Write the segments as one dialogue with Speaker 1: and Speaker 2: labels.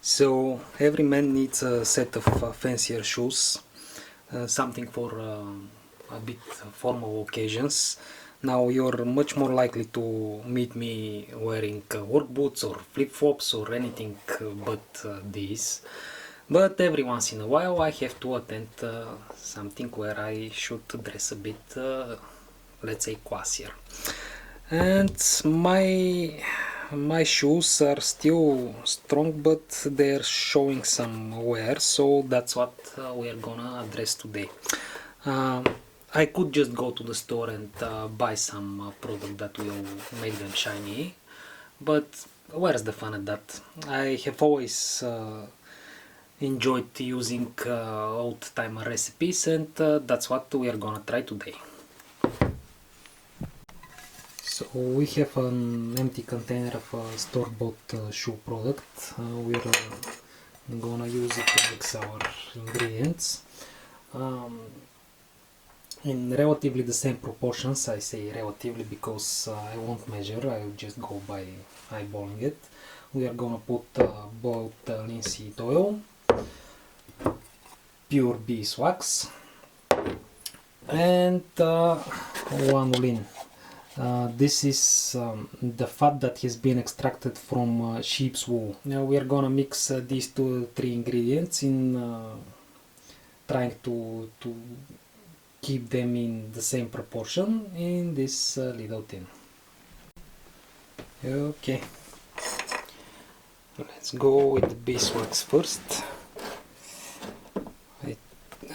Speaker 1: So every man needs a set of fancier shoes, something for a bit formal occasions. Now you're much more likely to meet me wearing work boots or flip-flops or anything but these. But every once in a while I have to attend something where I should dress a bit, let's say, classier. And my shoes are still strong, but they're showing some wear, so that's what we are gonna address today. Um, I could just go to the store and buy some product that will make them shiny, but where's the fun at that? I have always enjoyed using old-timer recipes, and that's what we are gonna try today. So we have an empty container of store-bought shoe product. We're gonna use it to mix our ingredients in relatively the same proportions. I say relatively because I won't measure, I'll just go by eyeballing it. We are gonna put both linseed oil, pure beeswax, and lanolin. This is the fat that has been extracted from sheep's wool. Now we are gonna mix these three ingredients in trying to keep them in the same proportion in this little tin. Okay, let's go with the beeswax first.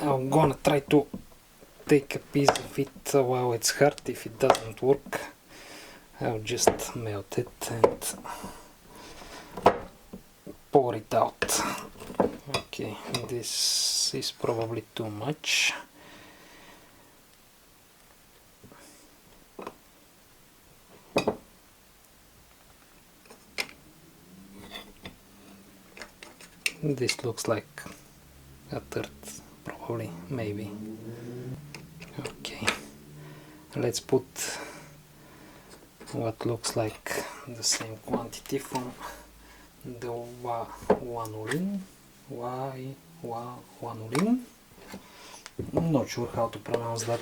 Speaker 1: I'm gonna try to take a piece of it while it's hot. If it doesn't work, I'll just melt it and pour it out. Okay, this is probably too much. This looks like a third, probably, maybe. Okay, let's put what looks like the same quantity from the lanolin. Lanolin. I'm not sure how to pronounce that.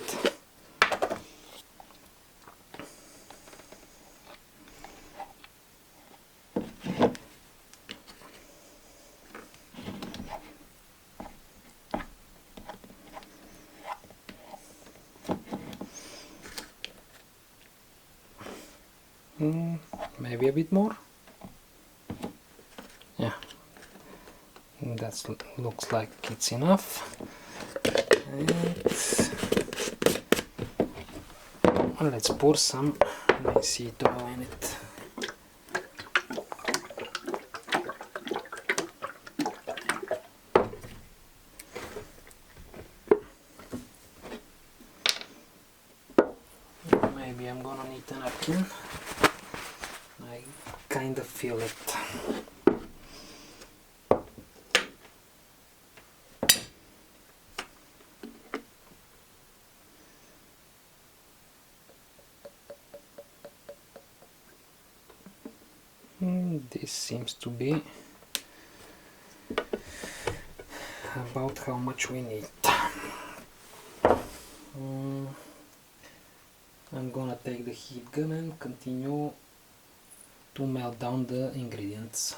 Speaker 1: Maybe a bit more. Yeah, that looks like it's enough. And let's pour some linseed oil in it. Maybe I'm gonna need a napkin. I kind of feel it. This seems to be about how much we need. I'm gonna take the heat gun and continue to melt down the ingredients.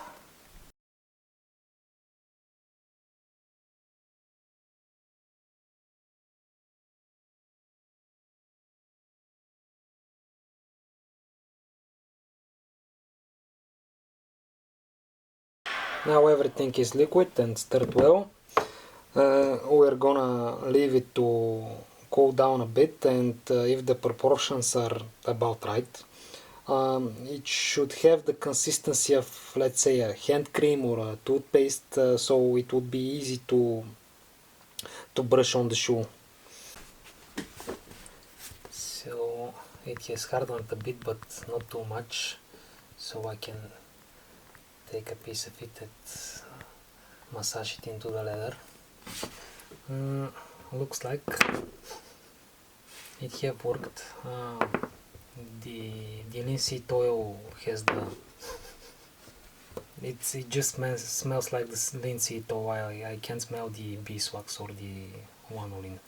Speaker 1: Now everything is liquid and stirred well. We're gonna leave it to cool down a bit, and if the proportions are about right, it should have the consistency of, let's say, a hand cream or a toothpaste, so it would be easy to brush on the shoe. So it has hardened a bit, but not too much, so I can take a piece of it and massage it into the leather. Looks like it have worked. The linseed oil has it just smells like the linseed oil. I can't smell the beeswax or the vanillin.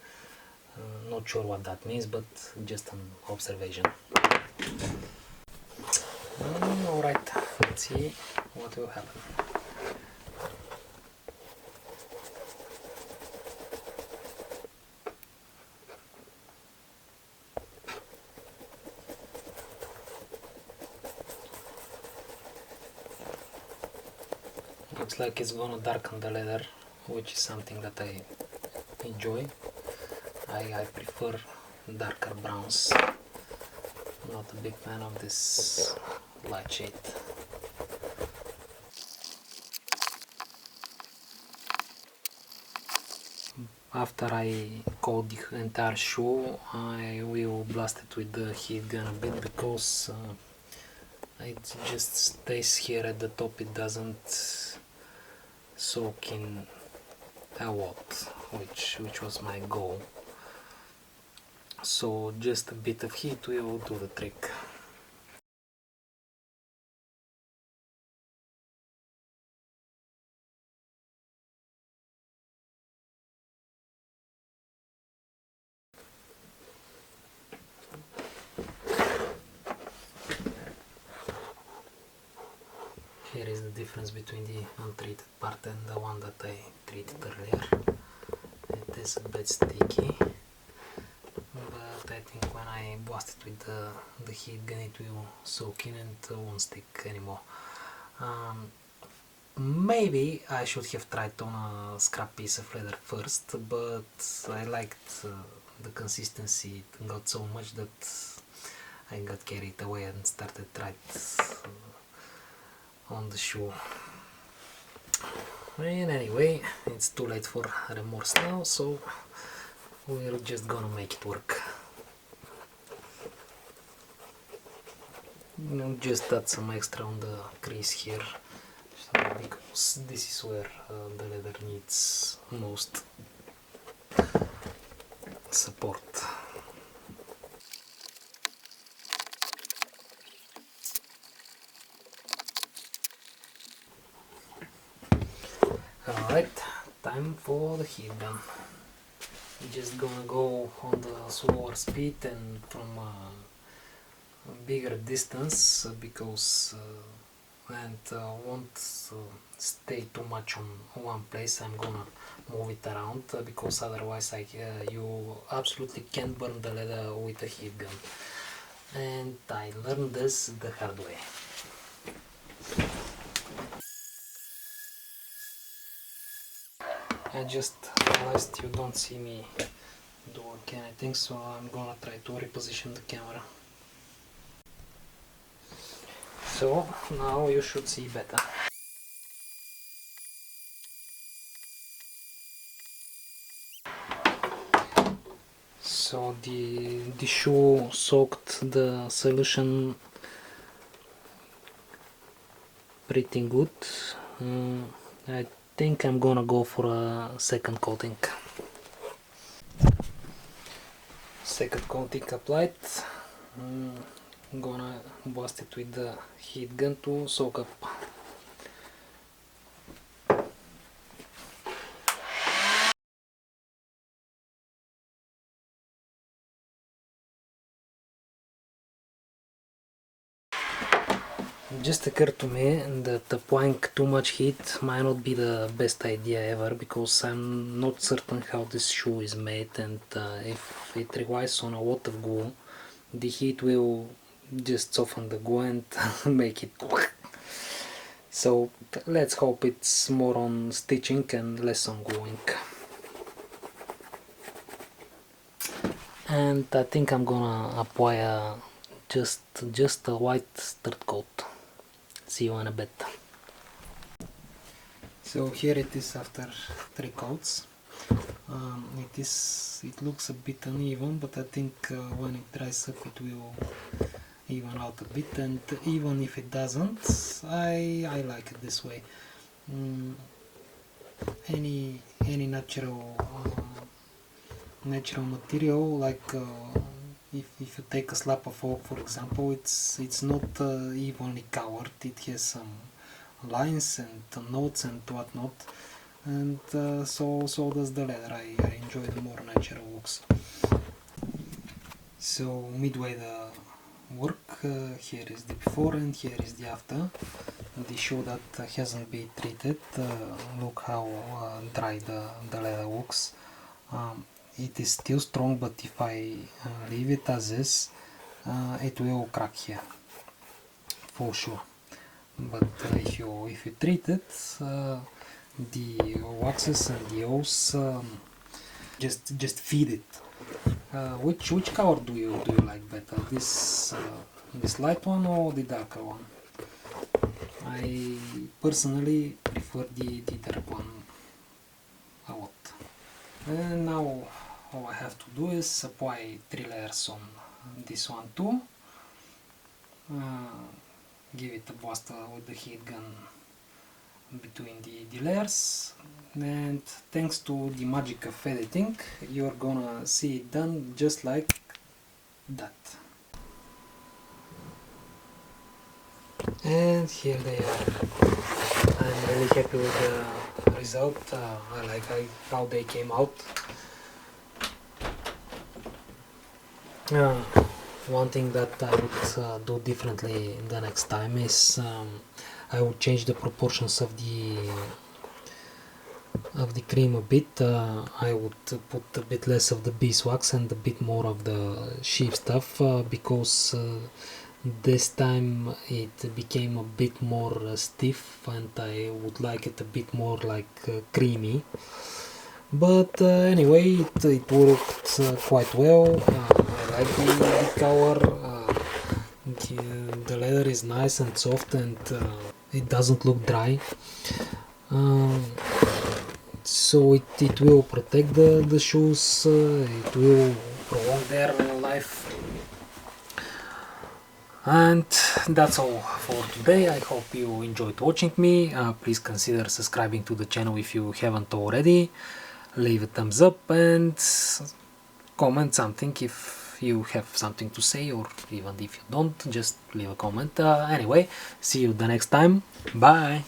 Speaker 1: Not sure what that means, but just an observation. Alright, let's see what will happen. Looks like it's gonna darken the leather, which is something that I enjoy. I prefer darker browns. Not a big fan of this light shade. After I coat the entire shoe, I will blast it with the heat gun a bit because it just stays here at the top. It doesn't soak in a lot, which was my goal. So just a bit of heat will do the trick. Here is the difference between the untreated part and the one that I treated earlier. It is a bit sticky, but I think when I blast it with the heat gun it will soak in and won't stick anymore. Maybe I should have tried on a scrap piece of leather first, but I liked the consistency. It got so much that I got carried away and started right on the shoe. And anyway, it's too late for remorse now, so we're just gonna make it work. Just add some extra on the crease here, because this is where the leather needs most support. Alright, time for the heat gun. Just gonna go on the slower speed and from a bigger distance because and won't stay too much on one place. I'm gonna move it around because otherwise you absolutely can't burn the leather with a heat gun. And I learned this the hard way. I just realized you don't see me do anything, so I'm gonna try to reposition the camera. So now you should see better. So the shoe soaked the solution pretty good. I think I'm gonna go for a second coating. Second coating applied. I'm gonna blast it with the heat gun to soak up. It just occurred to me that applying too much heat might not be the best idea ever, because I'm not certain how this shoe is made, and if it relies on a lot of glue, the heat will just soften the glue and make it. So let's hope it's more on stitching and less on gluing. And I think I'm gonna apply just a white third coat. See you in a bit. So here it is after 3 coats. It looks a bit uneven, but I think when it dries up it will even out a bit, and even if it doesn't, I like it this way. Any natural material, like if you take a slab of oak for example, it's not evenly covered. It has some lines and notes and whatnot, and so does the leather. I enjoy the more natural looks. So midway the work, here is the before and here is the after. The shoe that hasn't been treated, look how dry the leather looks. It is still strong, but if I leave it as is, it will crack here for sure. But if you treat it, the waxes and the oils just feed it. Which color do you like better? This light one or the darker one? I personally prefer the dark one a lot. And now all I have to do is apply 3 layers on this one too. Give it a blast with the heat gun between the layers, and thanks to the magic of editing, you're gonna see it done just like that. And here they are. I'm really happy with the result. I like how they came out. One thing that I would do differently the next time is I would change the proportions of the cream a bit. I would put a bit less of the beeswax and a bit more of the sheep stuff, because this time it became a bit more stiff, and I would like it a bit more like creamy. But anyway, it worked quite well. I like the color. The leather is nice and soft, and it doesn't look dry. So it will protect the shoes, it will prolong their life. And that's all for today. I hope you enjoyed watching me. Please consider subscribing to the channel if you haven't already. Leave a thumbs up and comment something if you have something to say, or even if you don't, just leave a comment. Anyway, see you the next time. Bye!